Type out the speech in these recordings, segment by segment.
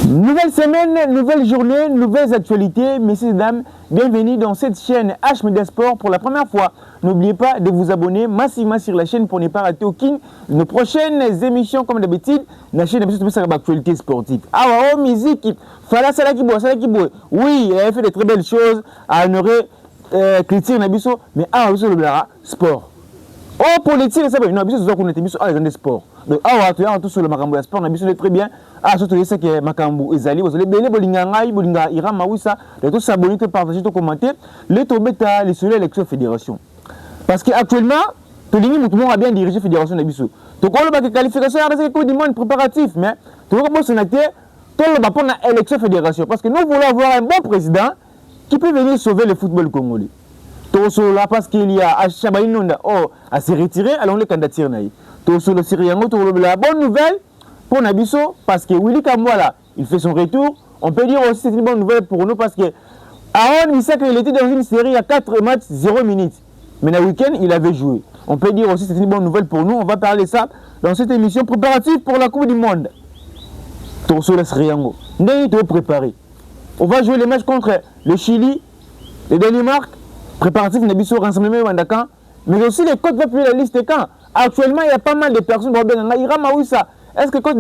Nouvelle semaine, nouvelle journée, nouvelles actualités. Messieurs et dames, bienvenue dans cette chaîne H Media Sport pour la première fois. N'oubliez pas de vous abonner massivement sur la chaîne pour ne pas rater aucune de nos prochaines émissions comme d'habitude. La chaîne est sur l'actualité sportive. Ah ouais, musique. Fala Salakibo. Oui, il a fait de très belles choses à honorer Critique Nabiso, mais ah, aussi le sport. Oh, politique, ça va. Non, Nabiso, c'est qu'on était mis sur les sports. Donc, ah, tu as tout sur le Makambo, le sport, Nabiso, très bien. Ah, surtout, c'est que Makambo, Ezali, vous allez bien, Bolinga, Ira, Maouissa, de tout s'abonner, de partager, de commenter, les tomber à les seules élections fédération. Parce qu'actuellement, tout le monde a bien dirigé la fédération Nabiso. Donc, on a des qualifications, il y a des monde préparatif, mais tout le monde se naté, tout le monde a l'élection fédération. Parce que nous voulons avoir un bon président qui peut venir sauver le football congolais. Tout cela parce qu'il y a Chabani Nonda à se retirer, alors les candidatures naï. Tout cela, c'est rien d'autre. La bonne nouvelle pour Nabiso, parce que Willy Kamwala, il fait son retour. On peut dire aussi que c'est une bonne nouvelle pour nous parce que Aaron Missak, il était dans une série à 4 matchs, 0 minutes. Mais le week-end, il avait joué. On peut dire aussi que c'est une bonne nouvelle pour nous. On va parler de ça dans cette émission préparative pour la Coupe du Monde. Tout cela, c'est rien d'autre. Nous sommes préparés. On va jouer les matchs contre le Chili, le Danemark, préparatif Nabiso, rassemblement Wandakan, mais aussi les Côtes vont publier la liste quand. Actuellement, il y a pas mal de personnes qui vont dire Maouissa. Est-ce que Côte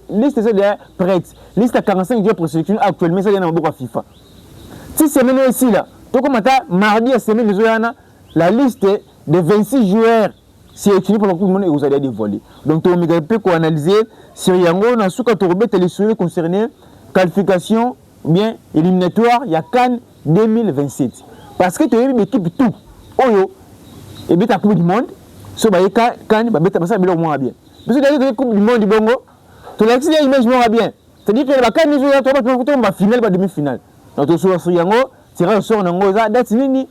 liste est déjà prête? Liste à 45 jours pour sélectionner actuellement, ça y est dans beaucoup FIFA. Si c'est maintenant ici, là, tout comme mardi à semaine, la liste de 26 joueurs sélectionnés pour la Coupe du Monde et vous allez dévoiler. Donc, tu peux analyser sur Yango, dans ce cas, tu peux les sujets concernés. Qualification, bien éliminatoire, il y a Cannes 2027. Parce que tu as une équipe tout. Oyo, et bien ta Coupe du Monde, so bah Cannes, bah ça bien moins bien. Parce que la Coupe du Monde du Bongo, tu l'as dit image moins bien. C'est-à-dire que la Cannes nous a trouvé finale, demi-finale. Donc tu sors sur Yango, tu vas sur Nango, ça date nini.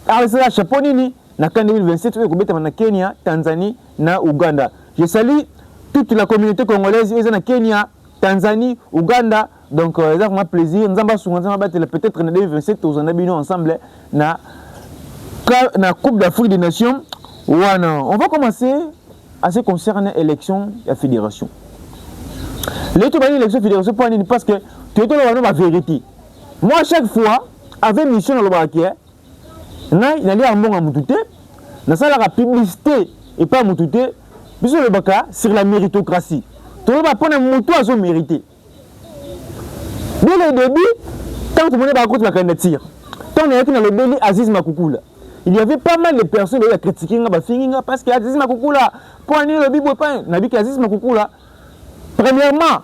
Alors c'est la chapeau nini. Na Cannes 2027, tu vas mettre na Kenya, Tanzanie, na Ouganda. Je salue toute la communauté congolaise, ils sont na Kenya, Tanzanie, Ouganda, donc ça fait un plaisir. Nous allons peut-être en 2027 nous allons ensemble na Coupe d'Afrique des Nations. On va commencer à ce qui concerne l'élection de la fédération. L'élection de la fédération parce que tu es la vérité. Moi, à chaque fois, avec mission dans le braquet, il y a un bon à Moutouté, il y a la publicité et pas Moutouté, puisque le braquet sur la méritocratie. Tu vas prendre un mouton à son mérité. Dès le début, tant que on est contre la candidature, tant qu'on est dans le délit Aziz Makoukoula, il y avait pas mal de personnes qui ont critiqué parce que Aziz Makoukoula, pour aller le bibo pain, n'a vu qu'Aziz Makoukoula, premièrement,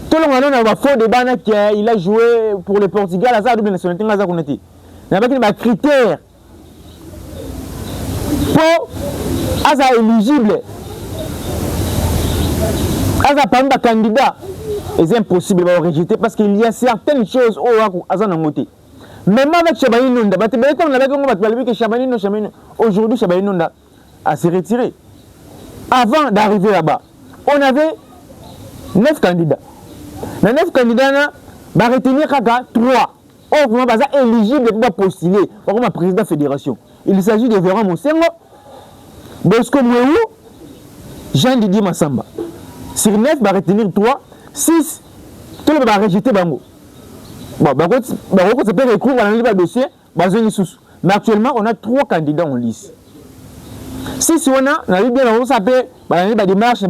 tout le monde a faux débat qu'il a joué pour le Portugal, à ça double nationalité, à ça qu'on était. Il y avait des critères pour être éligible. As un candidat, c'est impossible de rejeter parce qu'il y a certaines choses au côté. Même avec Chabani Nonda, aujourd'hui Chabani Nonda a se retiré. Avant d'arriver là-bas, on avait 9 candidats. Les 9 candidats, on va retenir 3. On va être éligible pour postuler comme président de la fédération. Il s'agit de Véran Moussengo, Bosco Mouéou, Jean-Didier Massamba. Sur 9, on va retenir 3, 6, tout le monde va rejeter Bango. Bon, ça peut recourir dans le dossier, mais actuellement, on a 3 candidats en liste. Si on a bien la démarche, c'est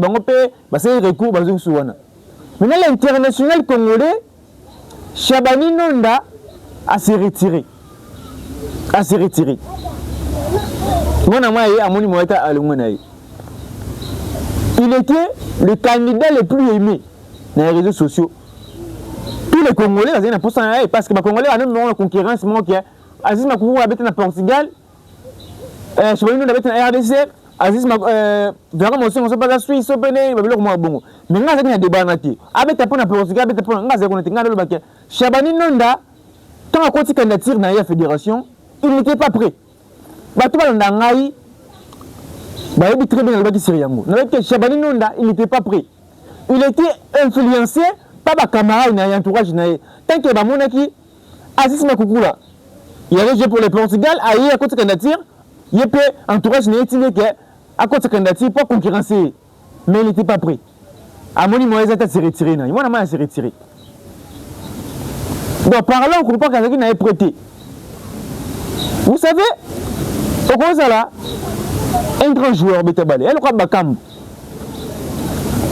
recours, maintenant, l'international congolais, Chabani Nonda, a se retiré. Il était le candidat le plus aimé dans les réseaux sociaux. Tous les Congolais, parce que les Congolais ont une concurrence. Aziz Makoukoula habite au Portugal, Chabani habite en RDC, Aziz Véran Moussengo on ne sait pas la Suisse, mais il y a un débat. Habite au Portugal, Chabani Nonda, quand on continue candidature dans la fédération, il n'était pas prêt. Très bien, Chabani Nonda, il n'était pas prêt. Il était influencé par les camarades et l'entourage. Tant que Bamonaki, Aziz Makoukoula, il avait joué pour le Portugal, à côté de candidature, il peut entourage à côté de candidature pour concurrencer. Mais il n'était pas prêt. Amoni Moïse a se retiré. Il m'a se retiré. Donc par là, on comprend qu'Azaki n'a pas prêté. Vous savez, au cause là, un grand joueur, Betabale, elle croit Bakam.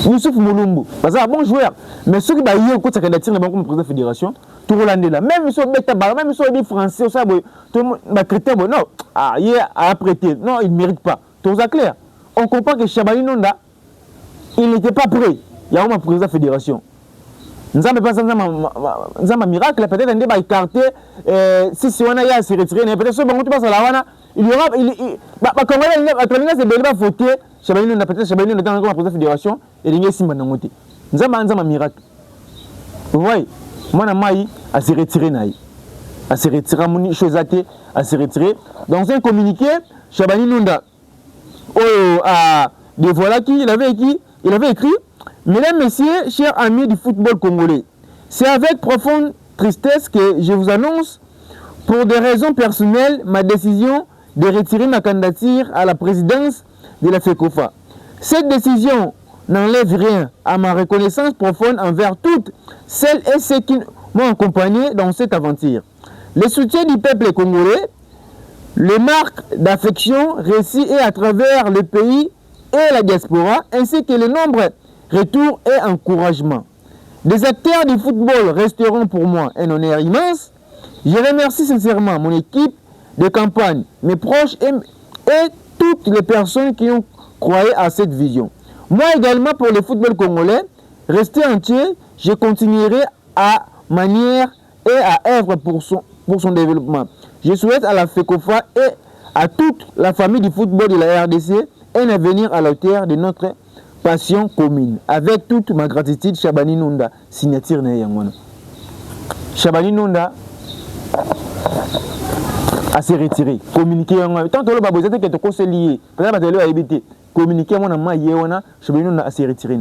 Youssouf Moulumbu, parce que un bon joueur. Mais ceux qui ont été candidatés comme président de la fédération, tout Hollandais là, même si on Betabale, même si on dit français, tout le monde va critiquer, non, il a prêté. Non, il ne mérite pas. Tout ça clair. On comprend que Chabani Nonda, il n'était pas prêt. Il y a un président de la fédération. Nous n'avons pas un miracle, peut-être qu'on va écarter, si on a se retiré, peut-être que tu passes à la Wana, il y aura, quand on va voter, Chabani Nonda, peut-être Chabani Nonda dans la président de la fédération, et il y a un miracle. Nous avons un miracle. Vous voyez, moi, je se retiré, à se retirer, à se retirer. Dans un communiqué, Chabani Nonda a dévoilé qu'il avait écrit. Mesdames, Messieurs, chers amis du football congolais, c'est avec profonde tristesse que je vous annonce, pour des raisons personnelles, ma décision de retirer ma candidature à la présidence de la FECOFA. Cette décision n'enlève rien à ma reconnaissance profonde envers toutes celles et ceux qui m'ont accompagné dans cette aventure. Le soutien du peuple congolais, les marques d'affection reçues à travers le pays et la diaspora, ainsi que le nombre retour et encouragement. Des acteurs du football resteront pour moi un honneur immense. Je remercie sincèrement mon équipe de campagne, mes proches et toutes les personnes qui ont croyé à cette vision. Moi également, pour le football congolais, rester entier, je continuerai à manière et à œuvre pour son développement. Je souhaite à la FECOFA et à toute la famille du football de la RDC un avenir à la hauteur de notre passion commune. Avec toute ma gratitude, Chabani Nonda, signature na Yangwana. Chabani Nonda a se retiré. Communiqué Yangwana. Tant que le babou, c'était que tu conseilles lié. Peut-être que tu as évité. Communiqué mon ama Yangwana. Chabani Nonda a se retiré.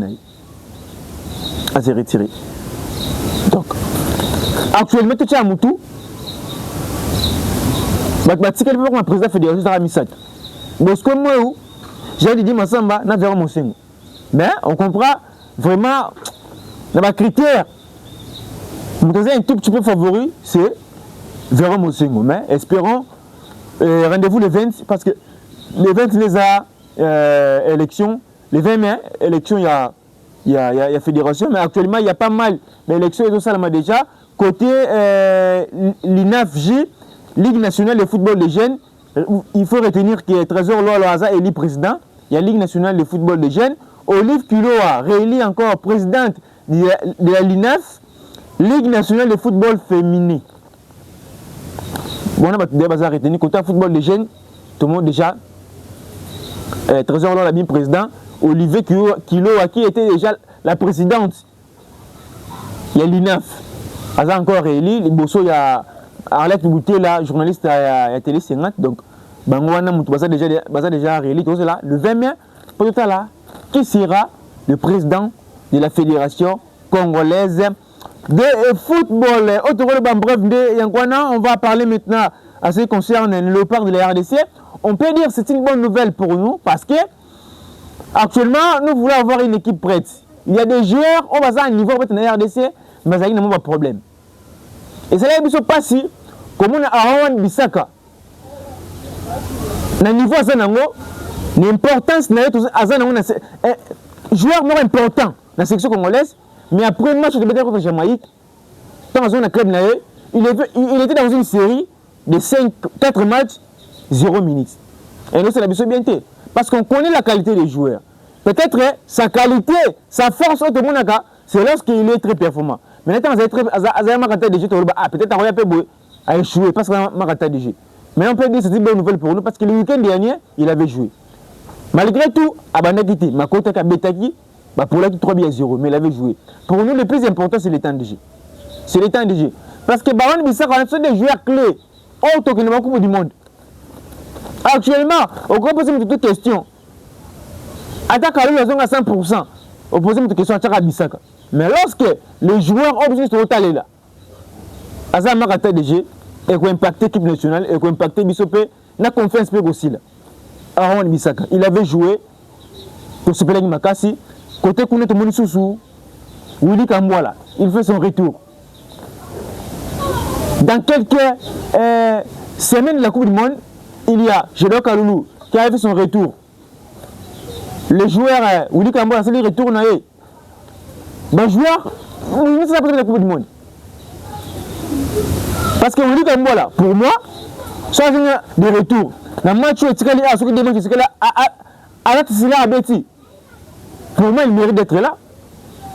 A se retiré. Donc, actuellement, tu es à Moutou. Si quelqu'un veut président de la fédération, c'est Ramisat. Parce que moi, j'ai dit Massamba, n'a pas mon signe. Mais on comprend vraiment dans les critères. Mon un tout petit peu favori, c'est Véron Mosengo. Mais espérons, rendez-vous le 20, parce que le 20, les a élections. Le 20 mai, élection, il y a fédération, mais actuellement, il y a pas mal d'élections et tout ça, déjà. Côté l'INAFJ, Ligue nationale de football des jeunes, il faut retenir que Trésor Loa est élu président. Il y a Ligue nationale de football des jeunes. Olive Kiloa, réélie encore présidente de la LINAF, Ligue nationale de football féminin. Bon, on a retenu côté football des jeunes, tout le monde déjà. Trésor Loa l'a bien président. Olivier Kiloa, qui était déjà la présidente. Il y a l'INAF. Elle a encore réélie. Il y a Arlette Bouté, la journaliste à Télé 50. Donc, Bangouana Moutoubaza déjà réélie. Le 20 mai, pour tout à l'heure, qui sera le président de la fédération congolaise de football. On va parler maintenant à ce qui concerne le léopard de la RDC. On peut dire que c'est une bonne nouvelle pour nous parce que actuellement, nous voulons avoir une équipe prête. Il y a des joueurs, on va à un niveau de la RDC, mais il n'y a pas de problème. Et c'est là que nous pas si, comme on a Aaron Bissaka, le niveau de l'importance de joueur important dans la section congolaise, mais après le match de Bédé contre Jamaïque, dans un club, il était dans une série de 4 matchs, 0 minutes. Et nous, c'est la mission bien. Parce qu'on connaît la qualité des joueurs. Peut-être sa qualité, sa force, c'est lorsqu'il est très performant. Mais maintenant, peut-être a échoué parce qu'il a de jeu. Mais on peut dire que c'est une bonne nouvelle pour nous parce que le week-end dernier, il avait joué. Malgré tout, Abanakiti, Makota Kabetaki, pour la 3-0, mais il avait joué. Pour nous, le plus important, c'est le temps de jeu. C'est le temps de jeu. Parce que Baron Bissaka, on a des joueurs clés, autres que le Coupe du Monde. Actuellement, on peut poser une question. Attaque à l'horizon à 100%. On pose une question à Tchaka Bissaka. Mais lorsque les joueurs ont besoin de se là, Azama Rata de jeu, et qu'on impacte l'équipe nationale, et qu'on impacte Bissopé, n'a confiance aussi là. Aaron Bissaka, il avait joué pour se Makassi, Côté Kounet Monissousou, Willy Kambouala, il fait son retour. Dans quelques semaines de la Coupe du Monde, il y a Gédor Kaloulou qui a fait son retour. Le joueur Willy Kambouala, c'est le retour. Le joueur, il s'est de la Coupe du Monde. Parce que Willy Kambouala, pour moi, ça de retour. Dans le match où il y a des matchs qui pour moi, il mérite d'être là.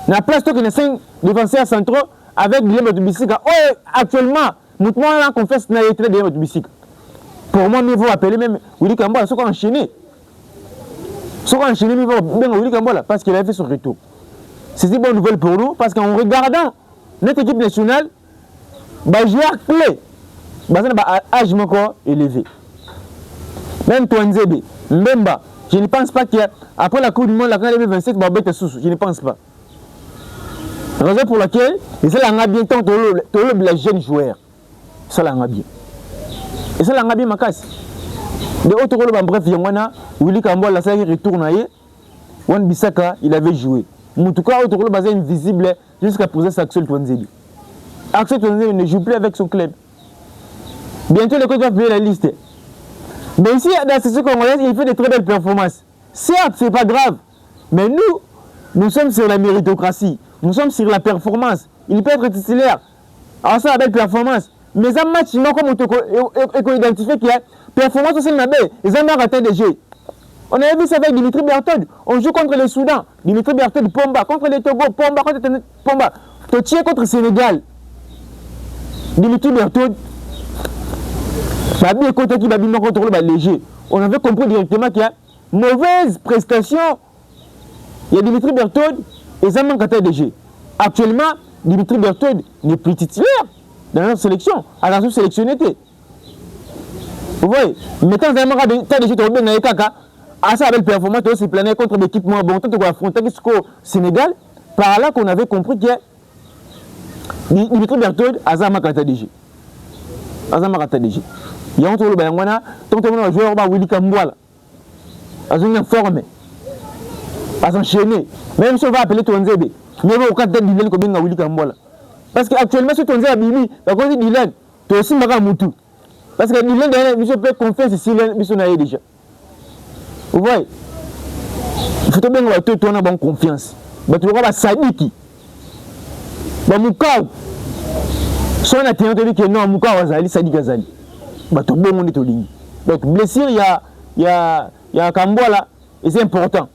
Dans la place, il y a 5 défenseurs centraux avec Guillaume Tubisika. Oh, actuellement, nous avons confiance dans les traits de Guillaume Tubisika. Pour moi, il faut appeler même Willy Kambouala, ce qu'on a enchaîné. Ce qu'on a enchaîné, il faut bien Willy Kambouala parce qu'il a fait son retour. C'est une bonne nouvelle pour nous parce qu'en regardant notre équipe nationale, les joueurs clés, ils ont un âge encore élevé. Même Touanzebe, Mbemba, je ne pense pas qu'après la Coupe du Monde, la Canada 2027, je ne pense pas. Raison pour laquelle, et ça l'a bien tant les jeunes joueurs. Ça l'a bien. Et ça l'a bien ma casse. De autres rôles, bref, il y a Willy Kambouala, la série retourne. Wan Bissaka, il avait joué. En tout cas, autre rôle, basé invisible jusqu'à poser sa Axel Touanzebe. Axel Touanzebe ne joue plus avec son club. Bientôt, les coachs vont payer la liste. Mais ici, dans la session congolaise, il fait de très belles performances. Certes, ce n'est pas grave. Mais nous sommes sur la méritocratie. Nous sommes sur la performance. Il peut être titulaire. Alors ça, la belle performance. Mais un match, non, comme on peut identifier qu'il y a performance aussi, ils ont raté des jeux. On avait vu ça avec Dimitri Berthold. On joue contre le Soudan. Dimitri Berthold, Pomba. Contre le Togo, Pomba. Contre Pomba. Totier contre le Sénégal. Dimitri Berthold. Léger. On avait compris directement qu'il y a mauvaise prestation. Il y a Dimitri Berthold et Zaman Kata-DG. Actuellement, Dimitri Berthold n'est plus titulaire dans notre sélection. Alors, nous sélectionnons. Vous voyez, maintenant, Zaman Kata-DG, tu as bien Kaka. À sa belle performance, tu as plané contre l'équipe moins bon. Tu as affronté jusqu'au Sénégal. Par là qu'on avait compris que Dimitri Berthold a Zaman Kata-DG. Zaman Kata-DG. Il y a un tour de Bayangwana, tant que le joueur Willy Kambouala. Ils ont formé. Ils ont enchaîné. Même si on va appeler Touanzebe. Mais au cas de Dylan comme Willy Kambouala. Parce qu'actuellement, si Touanzebe a bimi, par contre, Dylan, tu as aussi Mara Moutou. Parce que Dylan, il peut confiance ici, il est déjà. Vous voyez? Il faut bien que tu aies une bonne confiance. Mais tu vas Sadiki. Moukao. Si on a tenu que non, Moukao Azali, Sadi Gazali. Donc, blessure, il y a Kambouala, et c'est important.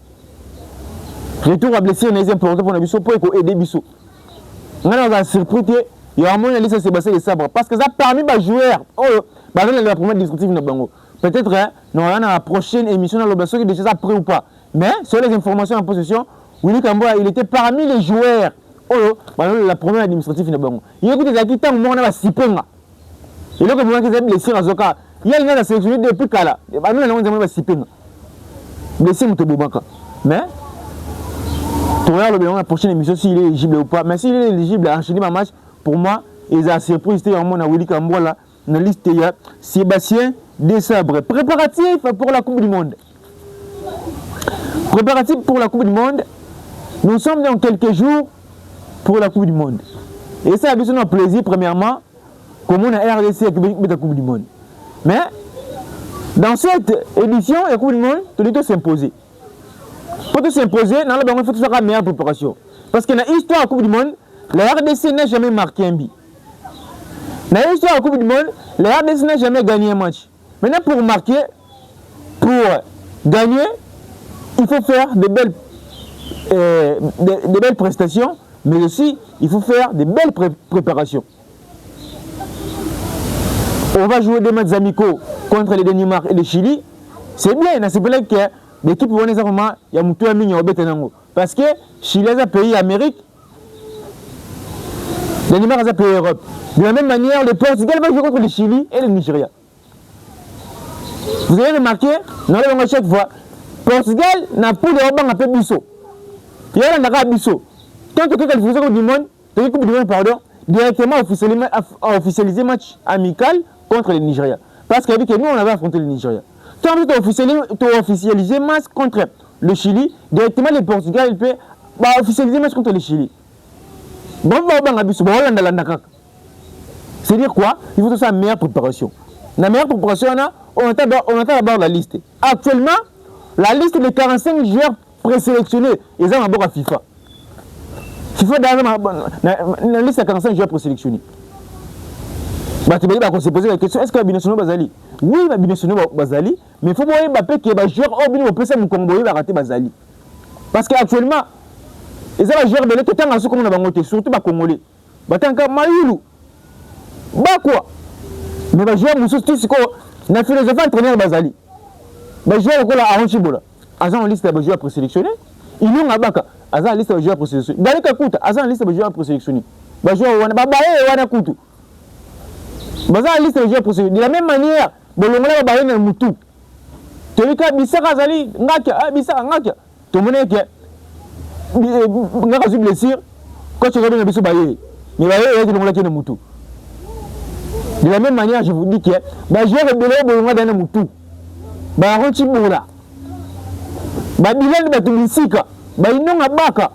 Retour à blessure, c'est important pour nous pour aider Bissot. On a surpris il y a un moment où Sébastien de Sabre. Parce que ça a permis aux joueurs, la première discussion, peut-être dans la prochaine émission, on va déjà ça après ou pas. Mais sur les informations en possession, Willy Kambouala, il était parmi les joueurs. La première administrative, il y a des acquittés, on a Sipenga. Et là, quand vous avez blessé à Zoka, il y a une autre sélection depuis Kala. Nous avons blessé M. Boubaka. Mais, tu regardes la prochaine émission s'il est éligible ou pas. Mais s'il est éligible à enchaîner ma match, pour moi, il a surpris, c'était vraiment Willy Kambouala. Dans la liste, il y a Sébastien Desabre. Préparatif pour la Coupe du Monde. Préparatif pour la Coupe du Monde. Nous sommes dans quelques jours pour la Coupe du Monde. Et ça a besoin de plaisir, premièrement. Comme on a RDC avec la Coupe du Monde. Mais, dans cette édition, la Coupe du Monde, tu dois s'imposer. Pour te s'imposer, il faut faire la meilleure préparation. Parce que dans l'histoire de la Coupe du Monde, la RDC n'a jamais marqué un but. Dans l'histoire de la Coupe du Monde, la RDC n'a jamais gagné un match. Maintenant, pour marquer, pour gagner, il faut faire de belles prestations, mais aussi, il faut faire de belles préparations. On va jouer des matchs amicaux contre le Danemark et le Chili. C'est bien, c'est vrai que l'équipe va nous avoir il y a mutu ami au Betenango parce que Chili est un pays Amérique, le Danemark est un pays Europe. De la même manière, le Portugal va jouer contre le Chili et le Nigeria. Vous avez remarqué, dans le à chaque fois, Portugal n'a plus de Robin à peu Bissot. Il y a un Bissot. Quand tu fais Coupe du Monde, pardon, directement officialisé match amical contre le Nigeria. Parce que nous, on avait affronté le Nigeria. Quand tu as officialisé match contre le Chili, directement le Portugal il peut ba officialiser match contre le Chili. Bon, c'est-à-dire quoi? Il faut faire une meilleure préparation. La meilleure préparation, on attend d'abord la liste. Actuellement, la liste des 45 joueurs présélectionnés, ils ont d'abord à FIFA. FIFA, la liste des 45 joueurs présélectionnés. On s'est posé la question, est-ce que Binationaux Bazali? Oui, Binationaux Bazali, mais il faut voir Mbappé qui est un joueur, on peut se Moukombo, il va rater Bazali. Parce qu'actuellement, ils ont un joueur de l'été, tant comme on a monté, surtout les Congolais. Tant que Mayoulou. Bah quoi? Mais les joueurs, nous sommes tous na philosophie entraîneur Bazali. Les joueurs, comme la Aranchibola, ils ont une liste de joueurs présélectionnés. Ils ont un bac, ils ont une liste de joueurs présélectionnés. Dans les cas, ils ont une liste de joueurs présélectionnés. Les joueurs, ils ont un couteau. Ils ont une liste de joueurs présélectionnés. De la même manière, ils ont un moutou. Tu as vu que Bissaka Zali, Bissaka, tu as vu que tu as blessure quand tu regardes le Baye. Mais Baye, il y a un moutou. De la même manière, je vous dis que les joueurs de un moutou. Baranchibola. Babilal Batumisika. Bainonga Baka.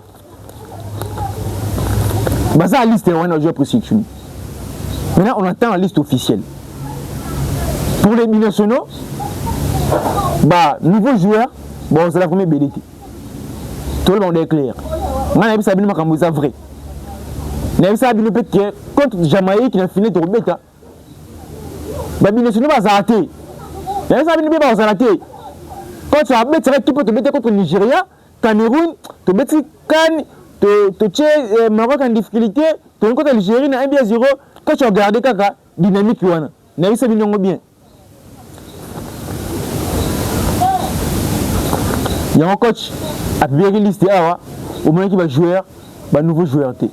Baza la liste de joueurs présélectionnés. Maintenant, on attend la liste officielle. Pour les binationaux, nouveaux joueurs, c'est la première BDT. Tout le monde est clair. Moi, je sais que c'est vrai. Je sais que contre Jamaïque, qui a fini de bêta. Les binationaux vont s'arrêter. Je sais que vont s'arrêter. Quand tu as bêté, tu peux te bêter contre le Nigeria, Cameroun, tu bêtes Cannes, tu es Maroc en difficulté, tu es contre l'Algérie, tu as 1-0. Quand tu as regardé Kaka, dynamique, tu as sais bien. Il y a un coach à bien lister au moment qu'il va jouer, nouveau joueur. De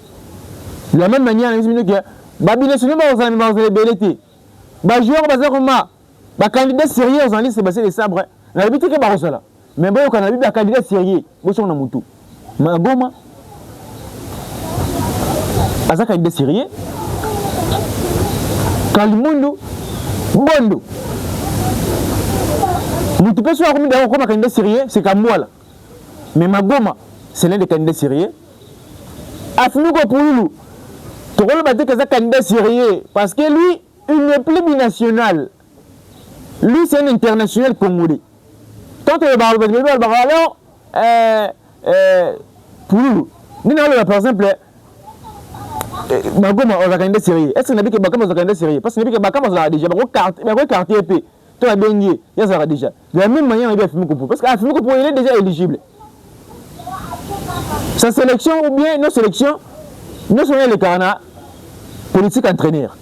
la même manière, il y a des joueurs qui candidat sérieux aux listes, c'est les sabres. On a l'habitude que Barosala. Mais bon, on a vu un candidat sérieux. On a moutou. Mais Goma, un candidat sérieux. Kalimundo, Bondo. Nous ne pouvons pas avoir un candidat sérieux, c'est comme moi là. Mais Magoma, c'est l'un des candidats sérieux. Afnuko Poulou, tu vois le candidat sérieux parce que lui, il n'est plus binational. Lui, c'est un international congolais. Quand tu es alors, Poulou, nous avons par exemple, Magoma, on a un candidat sérieux. Est-ce que nous avons un candidat sérieux? Parce que nous avons déjà un quartier épais. Tu as baigné, il y a déjà. De la même manière, il y a Afimoko. Parce qu'Afimoko, il est déjà éligible. Sa sélection ou bien nos sélections, nous sommes les carnats politiques entraîneurs.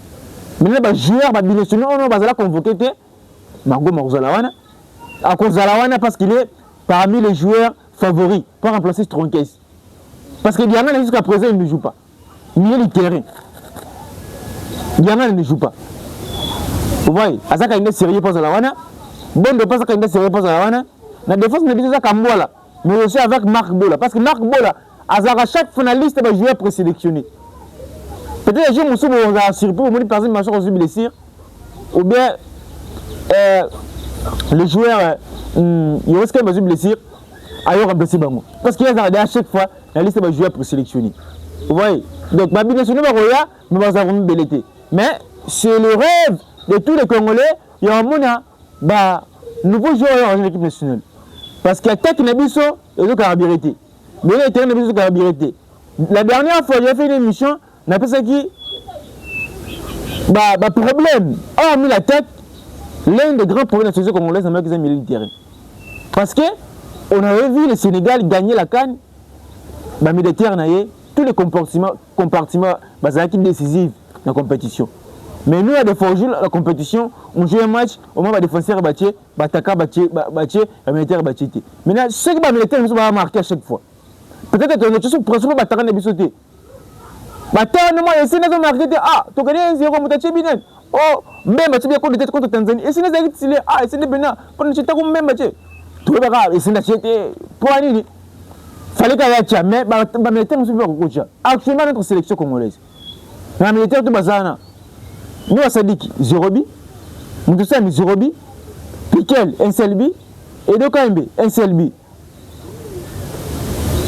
Maintenant, les joueurs, les binationaux, on va convoquer Magoma Ozalawana. À cause de parce qu'il est parmi les joueurs favoris pour remplacer Stronkes. Parce que Diana, jusqu'à présent, il ne joue pas. Milieu du terrain. Diana ne joue pas. Vous voyez, à ça qu'il est sérieux pour Zalawana. Bon, de pas ça qu'il est sérieux pour Zalawana. La défense ne dit pas Kambola, mais aussi avec Marc Bola. Parce que Marc Bola, à chaque finaliste, va jouer présélectionné. Peut-être que les gens vont surpris, au moins, par exemple, ils ont blessure. Ou bien, les joueurs, ils ont une blessure, ailleurs remplacé Bango. Parce qu'il y a à chaque fois, la liste va jouer présélectionné. Vous voyez, donc, ma binationale va rouler, mais va avoir une belle été. Mais c'est le rêve de tous les Congolais, il y a un nouveau joueur en équipe nationale. Parce qu'il y a tête Nabiso et le carabirité. Mais il y a tête Nabiso et le carabirité. La dernière fois, j'ai fait une émission, on a fait ça qui problème. On a mis la tête, l'un des grands problèmes de la société congolaise, c'est qu'ils ont mis le terrain. Parce que on avait vu le Sénégal gagner la CAN, militaire, tous les compartiments décisifs dans la compétition. Mais nous, à déforger la compétition, on joue un match, au moment où les défenseurs battent, les militaires battent. Maintenant, ce que les militaires nous ont marqué à chaque fois. Peut-être que nous sommes presque pas battus de sauter. Moi, et si nous avons marqué, tu connais un 0, tu as bien. Oh, même tu bien contre Tanzanie. Et si nous avons dit, et si nous avons dit, tu as même battu. Tu vois, et si nous avons dit, pour aller, fallait qu'il y ait un mais les militaires nous ont fait actuellement notre sélection congolaise. Les militaires de Bazana. Nous, à Sadik, Zérobi, Moutoussam, Zérobi, Piquel, un seul bi, et Dokaimbe, un seul bi.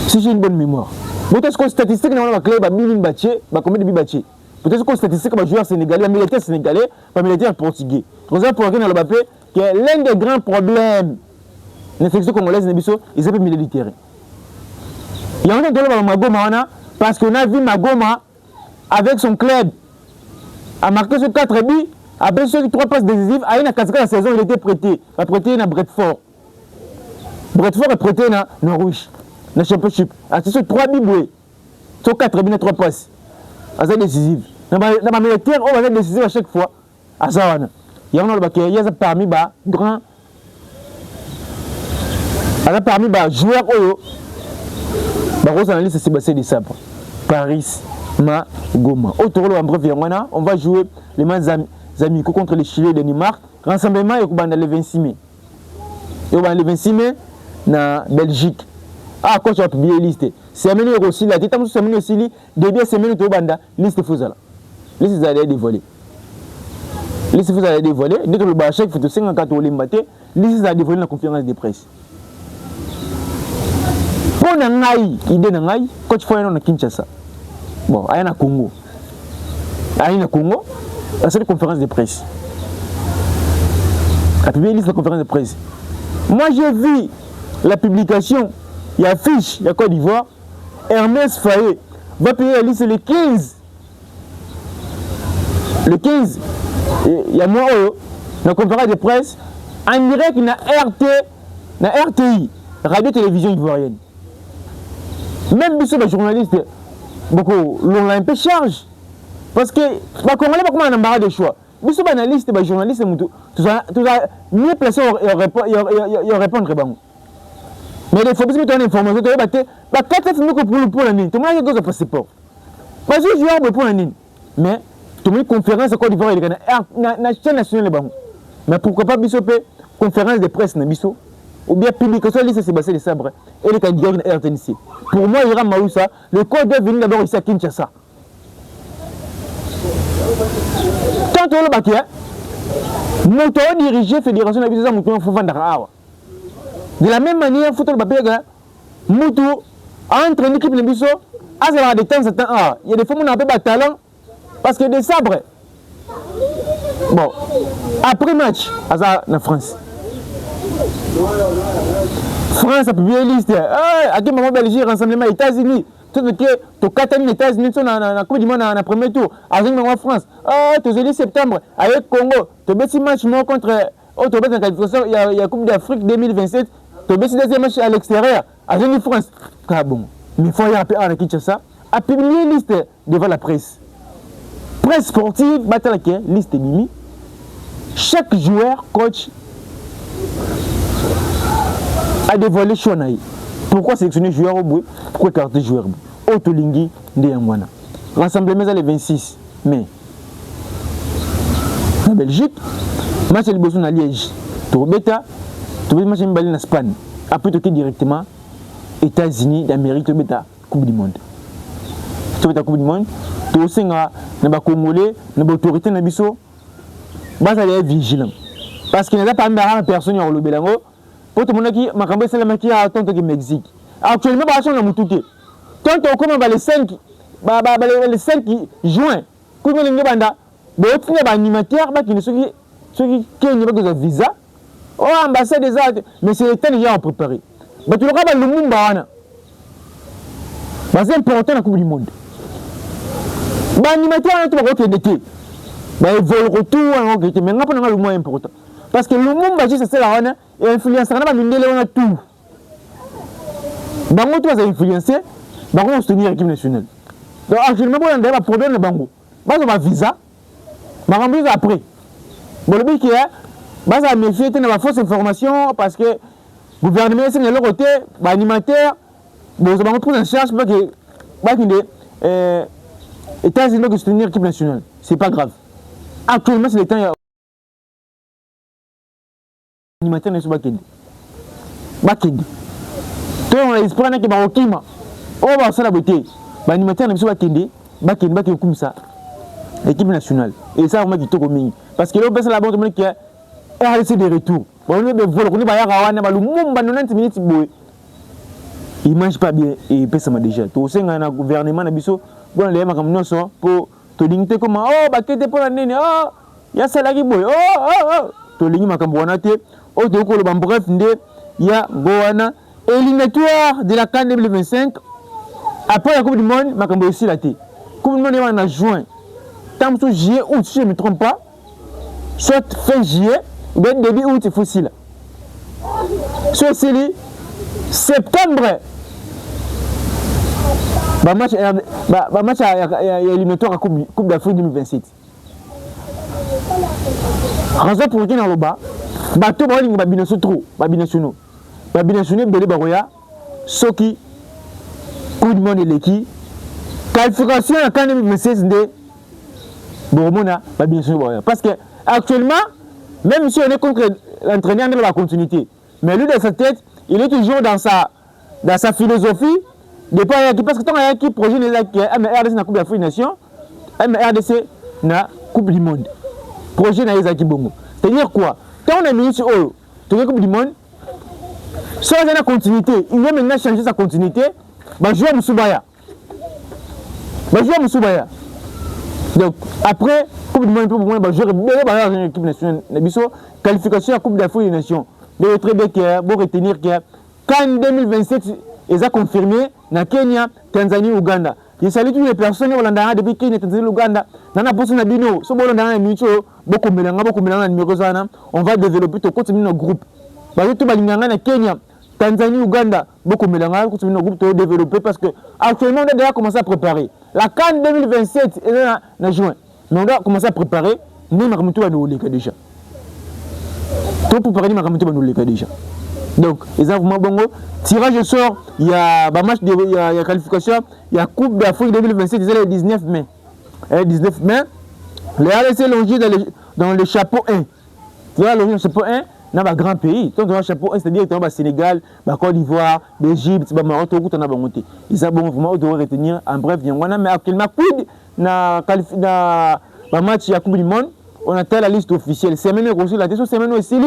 si j'ai une bonne mémoire. Peut-être que statistique, on va créer 1000 bâtiers, combien de bâtiers. Peut-être que statistique, on va jouer sénégalais, un militaire sénégalais, un militaire portugais. Raison pour laquelle on va appeler que l'un des grands problèmes de l'infection congolaise, ils appellent milieu du terrain. Il y a un temps de Magoma, parce qu'on a vu Magoma avec son club a marqué sur 4 buts, après sur 3 passes décisives, à une cascade la saison, il était prêté. Il a prêté à Bradford. Bradford est prêté à Norwich, dans le championship. C'est sur 3 buts, sur 4 buts, 3 passes. C'est décisif. Dans le militaire, on va être décisif à chaque fois. À ça, il y a un parmi les grands. Il y a parmi les joueurs. Baros analyse Sébastien Desabre. Paris, Magoma. Autour en bref, on va jouer les matchs amicaux contre les Chili et le Danemark. Rassemblement est le 26 mai. Le 26 mai, na Belgique. Ah, quand tu as publié la liste. C'est amené aussi là. Tu as amené aussi début semaine de Banda. Liste Fouzala. Liste allait dévoiler. Liste Fouzala dévoiler. Dès que le Bachek fait 54 au Limbaté, liste a dévoilé la conférence de presse. Pour Nangaï, idée Nangaï, quand tu fais un an Kinshasa. Bon, il y a un Congo. Il y a un Congo. C'est une conférence de presse. La publié liste de la conférence de presse. Moi, j'ai vu la publication. Il y a fiche, il y a Côte d'Ivoire. Ernest Faye va payer la liste le 15. Le 15, il y a moi, dans la conférence de presse, en direct, il y a RTI, Radio-Télévision Ivoirienne. Même si les journalistes, beaucoup, l'on a un peu charge. Parce que, les Congolais, comment on a embarras de choix. Mais si les analystes, les journalistes, tout ça, mieux placé, ils répondre. Mais il faut que tu aies une information, tu as 4 films pour l'année. Tout le monde a un passeport. Parce que je joue pour l'année. Mais, tu as une conférence à Côte d'Ivoire, il y a une chaîne nationale. Mais pourquoi pas une conférence de presse, ou bien publication de liste Sébastien Desabre et les candidats de RTNC. Pour moi, il y aura Maoussa. Le code doit venir d'abord ici à Kinshasa. Tant que le baquet, nous dirigé la fédération de la Fédération de la même manière, il faut que le baquet, nous entre une équipe de Bisso, de temps en temps, il y a des fois où on a un peu de talent parce que des sabres. Bon, après match, en France. France a publié une liste. À quel moment Belgique, rassemblement États-Unis. Tout ce qui est au Qatar, les États-Unis sont dans la Coupe du Monde dans le premier tour. À France. Tout le septembre, avec Congo. Tu as un match contre. Tu as une qualification. Il y a la Coupe d'Afrique 2027. Tu as un deuxième match à l'extérieur. À France. Bon. Mais il faut y aller à Kinshasa. A publié une liste devant la presse. Presse sportive, liste Mimi. Chaque joueur, coach, a dévoilé Chonaï. Pourquoi sélectionner joueur au bout? Pourquoi écarter joueur au bout? Otolingi Ndeyangwana. Rassemblement le 26 mai. En Belgique, match le besoin à Liège. Torbeta, match en Espagne. Après, tu directement États-Unis d'Amérique, tu Coupe du Monde. Tu la Coupe du Monde, tu aussi les Congolais, les autorités, les Bisso, tu es vigilant. Parce qu'il n'y a pas de personne qui a le Bélango. Pour tout le monde qui a tant que Mexique. Actuellement, il y a un peu de tant que les 5 juin, comme les Banda, il y a un animateur qui a un visa. Oh, ambassade des arts, mais c'est le temps déjà à préparer. Mais tu le vois, le monde, c'est important dans la Coupe du Monde. L'animateur, tu vas voir qu'il y a il vole retour, mais on a le moins important. Parce que le monde, c'est là, et influencer, on a tout. Bango, tu vas influencer, Bango va soutenir l'équipe nationale. Donc, actuellement, on a un problème de Bango. On a un visa, on a un visa après. Bon, le but qui est, on a méfier de la fausse information parce que le gouvernement est de l'autre côté, l'animateur, on va prendre en charge parce que les États-Unis vont soutenir l'équipe nationale. C'est pas grave. Actuellement, c'est le temps. L'animateur n'est pas Bakende. Bakende. On a l'espoir que Barokima. On va faire la beauté. L'animateur n'est pas Bakende. Bakende comme ça. L'équipe nationale. Et ça, on m'a dit tout comme parce que l'autre, c'est la bonne qui est RLC de retour. On est de vol, on est à Rawana, le monde, 90 minutes. il mange pas bien et peut ça déjà to senga na gouvernement na biso bon les makam noso pour to dignité comme oh ba kete pour la nene oh ya salaki boy oh to lingi makam wana te o to ko le bref nde ya goana éliminatoire de la CAN 2025 après la Coupe du Monde makam aussi la té Coupe du Monde en juin tant que juillet août si je me trompe pas soit fin juillet ou bien début août il faut aussi là soit c'est septembre match éliminatoire à Coupe d'Afrique 2027 raison pour qui dans le bas bateau binationaux belé baroya soki Coupe du Monde l'équipe qualification à CAN 2026 de Boromona binationaux parce que actuellement même si on est contre l'entraîneur de la continuité mais lui dans sa tête il est toujours dans sa philosophie de pas parce que tant qu'il y a qui projet MRDC na Coupe d'Afrique Nation MRDC na Coupe du Monde projet na Ezaki Bongo c'est-à-dire quoi tant on a mis sur la Coupe du Monde soit il y a une continuité il veut maintenant changer sa continuité bah jouer Moussoubaya donc après Coupe du Monde pour moi bah jouer une équipe nationale qualification à Coupe d'Afrique des Nations de très bien pour retenir que CAN 2027 ils ont confirmé na Kenya, Tanzanie, Ouganda. Je salue toutes les personnes qui ont depuis Kenya, Tanzanie, Ouganda. Dans la poste Nabino, si vous avez beaucoup de numéros, on va développer tout notre groupe. Parce que tout le monde na Kenya, Tanzanie, Ouganda, beaucoup de notre groupe pour développer parce que actuellement on a déjà commencé à préparer. La CAN 2027 est en juin. Mais on doit commencer à préparer. Nous avons déjà. Tout pour préparer, nous avons déjà. Donc, ils ont vraiment bon tirage au sort, il y a match il y a qualification, il y a Coupe d'Afrique 2027, c'est le 19 mai. Le 19 mai, les RDC longé dans le chapeau 1. Tu vois, le chapeau 1, dans un grand pays. Dans le chapeau 1, c'est-à-dire le Sénégal, la Côte d'Ivoire, l'Égypte, le Maroc, tout le monde. Ils ont vraiment retenir en bref. Mais actuellement, dans le match de la Coupe du Monde, on a la liste officielle. Semaine reçue, la semaine aussi,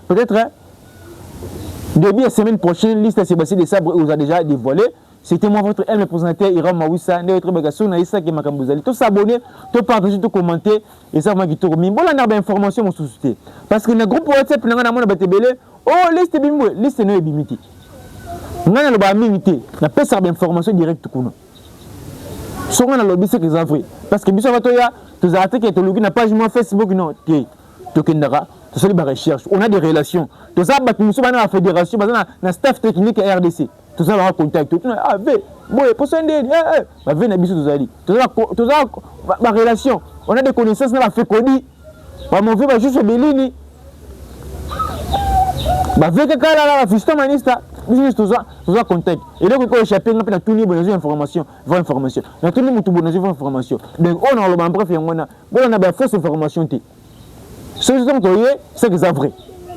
peut-être. Début de la semaine prochaine, liste à Sébastien de Sabre vous a déjà dévoilé. C'était moi, votre M, le présentateur Iram Mawissa, notre bagation, Naïssa qui m'a cambouzali. Tout s'abonner, tout partager, tout commenter, et ça m'a dit tout remis. Bon, on a des informations, mon société. Parce que le groupe WhatsApp, on a mon BTBL, oh, liste bimoué, liste non bimité. On a le bamimité, on a pas ça d'informations directes. Si on a le lobby, c'est que c'est vrai. Parce que, bisous, tu as attaqué, tu as le page Facebook, non, tu as recherche. On a des relations. Tout ça, nous sommes dans la fédération, dans la staff technique RDC. Tout ça, on a contact. Ah, pour ça, tout ça, ma relation. On a des connaissances dans la fécodie. Mon fils va juste Bélini. Avec la fiston manista, tout ça, contact. Et là, quand on échappe, on a tout les bonnes informations. On a tout les bonnes informations. Donc, on a le bref, on a des fausses informations. Ce que c'est que c'est vrai.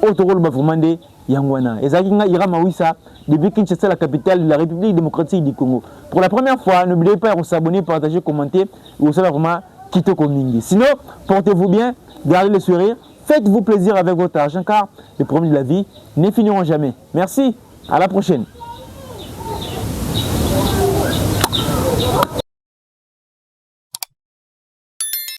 Autre rôle vraiment de Yangwana. Et ça ira Mawissa depuis Kinshasa, la capitale de la République démocratique du Congo. Pour la première fois, n'oubliez pas de s'abonner, partager, commenter. Vous savez vraiment quitter Komingi. Sinon, portez-vous bien, gardez le sourire, faites-vous plaisir avec votre argent car les problèmes de la vie ne finiront jamais. Merci, à la prochaine.